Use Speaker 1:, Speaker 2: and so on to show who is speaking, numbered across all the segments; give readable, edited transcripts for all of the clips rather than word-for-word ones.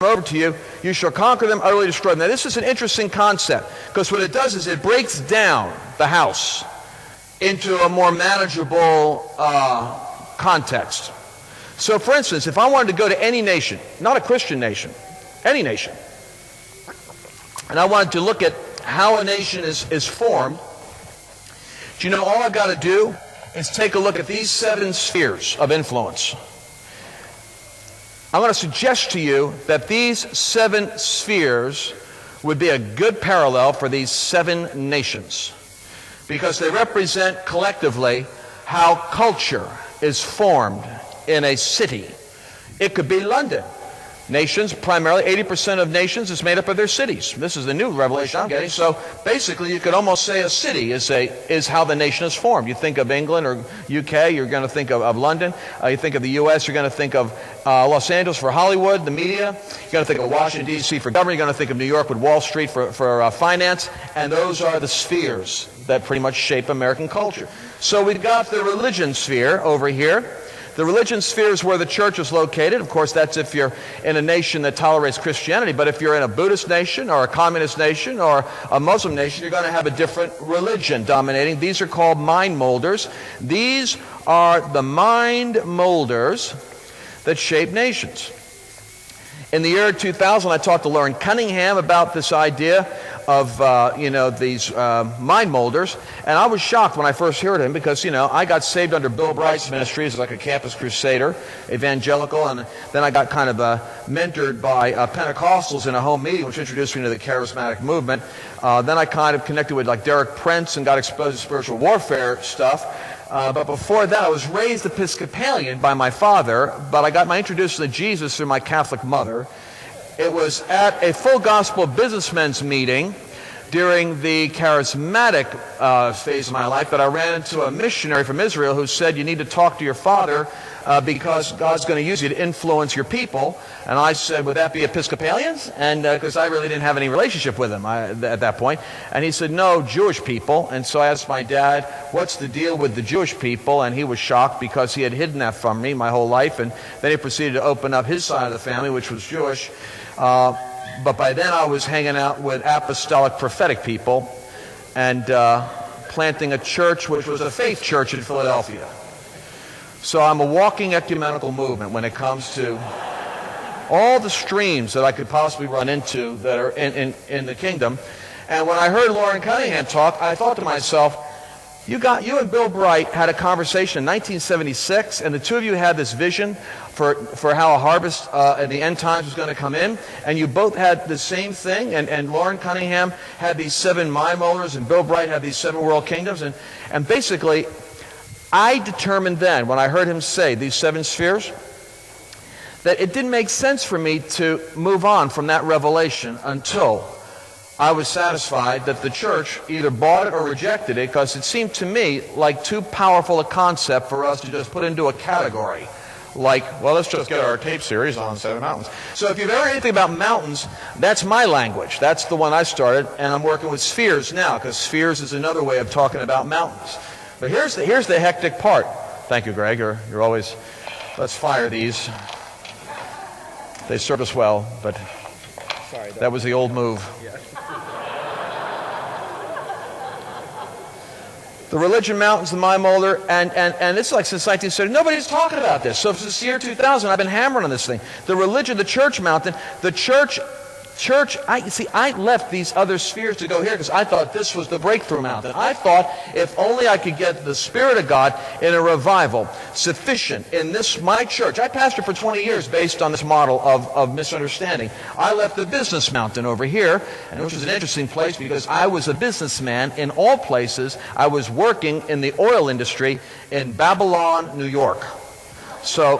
Speaker 1: over to you, you shall conquer them, utterly destroy them. Now this is an interesting concept, because what it does is it breaks down the house into a more manageable context. So for instance, if I wanted to go to any nation, not a Christian nation, any nation, and I wanted to look at how a nation is formed, do you know all I've got to do is take a look at these 7 spheres of influence. I'm going to suggest to you that these 7 spheres would be a good parallel for these 7 nations, because they represent collectively how culture is formed in a city. It could be London. Nations, primarily 80% of nations is made up of their cities. This is the new revelation I'm getting. So basically you could almost say a city is how the nation is formed. You think of England or UK, you're going to think of London. You think of the US, you're going to think of Los Angeles for Hollywood, the media. You're going to think of Washington, D.C. for government. You're going to think of New York with Wall Street for finance. And those are the spheres that pretty much shape American culture. So we've got the religion sphere over here. The religion sphere is where the church is located. Of course, that's if you're in a nation that tolerates Christianity. But if you're in a Buddhist nation or a communist nation or a Muslim nation, you're going to have a different religion dominating. These are called mind molders. These are the mind molders that shape nations. In the year 2000, I talked to Lauren Cunningham about this idea of these mind molders, and I was shocked when I first heard him, because I got saved under Bill Bright's ministry as like a campus crusader, evangelical, and then I got kind of mentored by Pentecostals in a home meeting, which introduced me to the charismatic movement. Then I kind of connected with like Derek Prince and got exposed to spiritual warfare stuff. But before that, I was raised Episcopalian by my father, but I got my introduction to Jesus through my Catholic mother. It was at a full gospel businessmen's meeting during the charismatic phase of my life that I ran into a missionary from Israel who said, you need to talk to your father because God's going to use you to influence your people. And I said, would that be Episcopalians? And because I really didn't have any relationship with him at that point. And he said, no, Jewish people. And so I asked my dad, what's the deal with the Jewish people? And he was shocked because he had hidden that from me my whole life. And then he proceeded to open up his side of the family, which was Jewish. But by then I was hanging out with apostolic prophetic people and planting a church which was a faith church in Philadelphia. So I'm a walking ecumenical movement when it comes to all the streams that I could possibly run into that are in the kingdom. And when I heard Lauren Cunningham talk, I thought to myself, you and Bill Bright had a conversation in 1976, and the two of you had this vision for how a harvest at the end times was going to come in, and you both had the same thing, and Lauren Cunningham had these 7 mind molders, and Bill Bright had these 7 world kingdoms, and basically I determined then, when I heard him say these 7 spheres, that it didn't make sense for me to move on from that revelation until I was satisfied that the church either bought it or rejected it, because it seemed to me like too powerful a concept for us to just put into a category. Like, well, let's just get our tape series on 7 mountains. So if you've ever heard anything about mountains, that's my language. That's the one I started, and I'm working with spheres now, because spheres is another way of talking about mountains. But here's the hectic part. Thank you, Greg. You're always, let's fire these. They serve us well, but sorry, that was the old move. Yeah. The religion mountains, the mind molder, and this is like since 1970. Nobody's talking about this. So since the year 2000, I've been hammering on this thing. The religion, the church mountain, the church. I left these other spheres to go here because I thought this was the breakthrough mountain. I thought if only I could get the Spirit of God in a revival sufficient in this, my church. I pastored for 20 years based on this model of misunderstanding. I left the business mountain over here, and which was an interesting place because I was a businessman in all places. I was working in the oil industry in Babylon, New York. So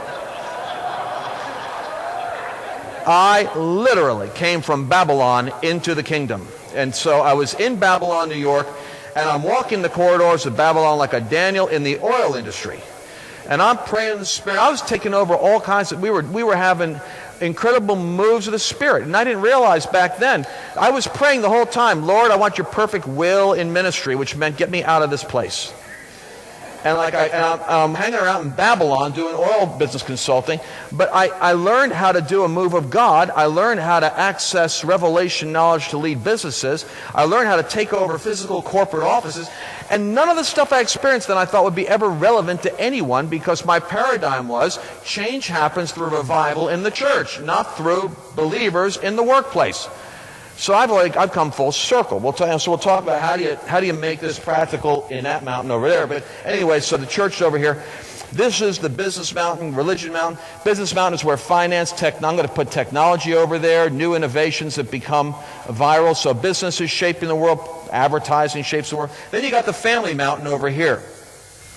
Speaker 1: I literally came from Babylon into the kingdom. And so I was in Babylon, New York, and I'm walking the corridors of Babylon like a Daniel in the oil industry. And I'm praying in the Spirit. I was taking over all kinds of, we were having incredible moves of the Spirit. And I didn't realize back then, I was praying the whole time, Lord, I want your perfect will in ministry, which meant get me out of this place. And I'm hanging around in Babylon doing oil business consulting, but I learned how to do a move of God. I learned how to access revelation knowledge to lead businesses. I learned how to take over physical corporate offices. And none of the stuff I experienced then I thought would be ever relevant to anyone, because my paradigm was change happens through revival in the church, not through believers in the workplace. So I've come full circle. We'll talk about how do you make this practical in that mountain over there. But anyway, so the church over here, this is the business mountain, religion mountain. Business mountain is where finance, I'm going to put technology over there, new innovations that become viral. So business is shaping the world, advertising shapes the world. Then you got the family mountain over here.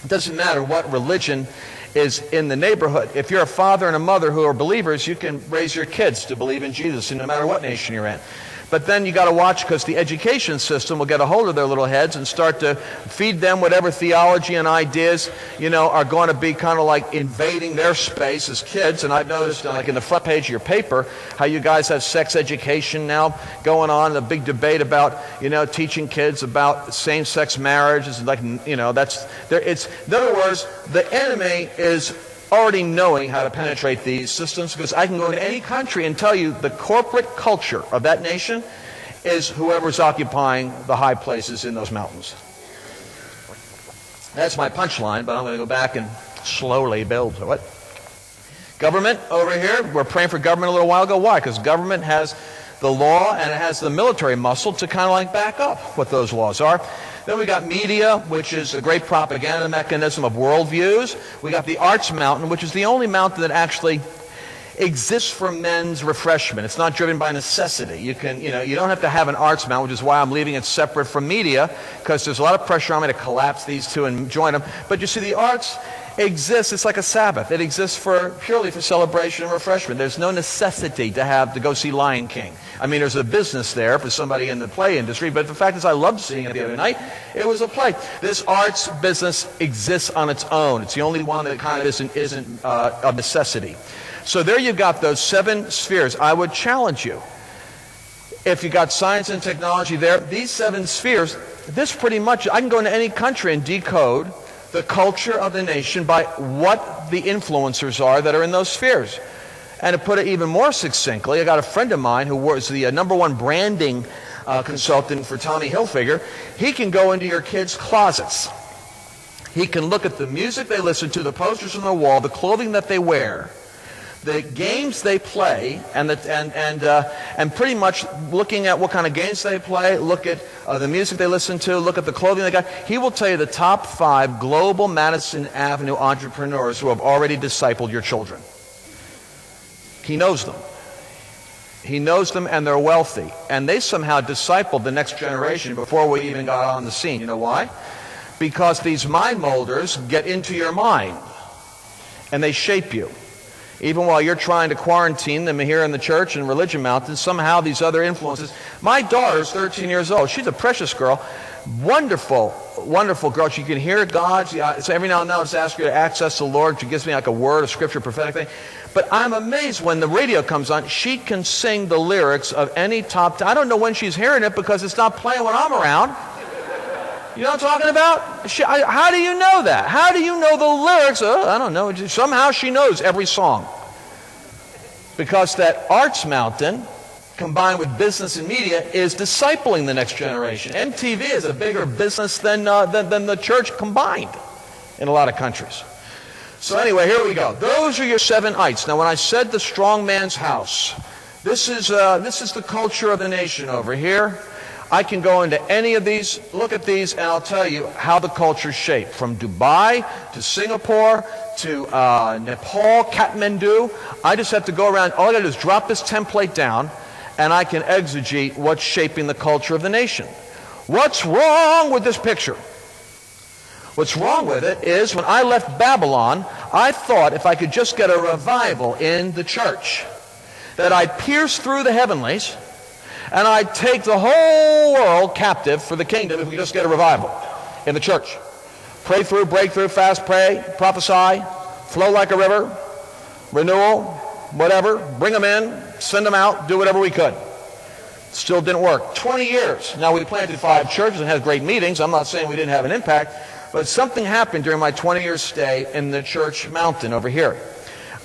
Speaker 1: It doesn't matter what religion is in the neighborhood. If you're a father and a mother who are believers, you can raise your kids to believe in Jesus, no matter what nation you're in. But then you got to watch, because the education system will get a hold of their little heads and start to feed them whatever theology and ideas, are going to be kind of like invading their space as kids. And I've noticed, like in the front page of your paper, how you guys have sex education now going on, the big debate about, teaching kids about same-sex marriage. It's like, that's there. It's, in other words, the enemy is already knowing how to penetrate these systems, because I can go into any country and tell you the corporate culture of that nation is whoever's occupying the high places in those mountains. That's my punchline, but I'm going to go back and slowly build to it. Government over here, we're praying for government a little while ago. Why? Because government has the law and it has the military muscle to kind of like back up what those laws are. Then we got media, which is a great propaganda mechanism of worldviews. We got the arts mountain, which is the only mountain that actually exists for men's refreshment. It's not driven by necessity. You don't have to have an arts mountain, which is why I'm leaving it separate from media, because there's a lot of pressure on me to collapse these two and join them. But you see, the arts exists. It's like a Sabbath. It exists purely for celebration and refreshment. There's no necessity to go see Lion King. I mean, there's a business there for somebody in the play industry, but the fact is I loved seeing it the other night. It was a play. This arts business exists on its own. It's the only one that kind of isn't a necessity. So there you've got those 7 spheres. I would challenge you, if you got science and technology there, these 7 spheres, this pretty much, I can go into any country and decode the culture of the nation by what the influencers are that are in those spheres. And to put it even more succinctly, I got a friend of mine who was the #1 branding consultant for Tommy Hilfiger. He can go into your kids' closets. He can look at the music they listen to, the posters on the wall, the clothing that they wear, the games they play, and pretty much looking at what kind of games they play, look at the music they listen to, look at the clothing they got. He will tell you the top 5 global Madison Avenue entrepreneurs who have already discipled your children. He knows them. He knows them, and they're wealthy. And they somehow discipled the next generation before we even got on the scene. You know why? Because these mind molders get into your mind, and they shape you. Even while you're trying to quarantine them here in the church and Religion Mountain, somehow these other influences. My daughter's 13 years old. She's a precious girl. Wonderful, wonderful girl. She can hear God. So every now and then I'll just ask her to access the Lord. She gives me like a word, a scripture, prophetic thing. But I'm amazed when the radio comes on, she can sing the lyrics of any top. I don't know when she's hearing it because it's not playing when I'm around. You know what I'm talking about? How do you know that? How do you know the lyrics? I don't know. Somehow she knows every song. Because that arts mountain, combined with business and media, is discipling the next generation. MTV is a bigger business than the church combined in a lot of countries. So anyway, here we go. Those are your 7 ites. Now, when I said the strong man's house, this is the culture of the nation over here. I can go into any of these, look at these, and I'll tell you how the culture's shaped. From Dubai to Singapore to Nepal, Kathmandu. I just have to go around. All I got to do is drop this template down, and I can exegete what's shaping the culture of the nation. What's wrong with this picture? What's wrong with it is when I left Babylon, I thought if I could just get a revival in the church, that I'd pierce through the heavenlies and I'd take the whole world captive for the kingdom if we just get a revival in the church. Pray through, break through, fast, pray, prophesy, flow like a river, renewal, whatever, bring them in, send them out, do whatever we could. Still didn't work. 20 years. Now we planted 5 churches and had great meetings. I'm not saying we didn't have an impact. But something happened during my 20-year stay in the church mountain over here.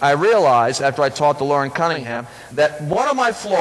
Speaker 1: I realized, after I taught to Lauren Cunningham, that one of my flaws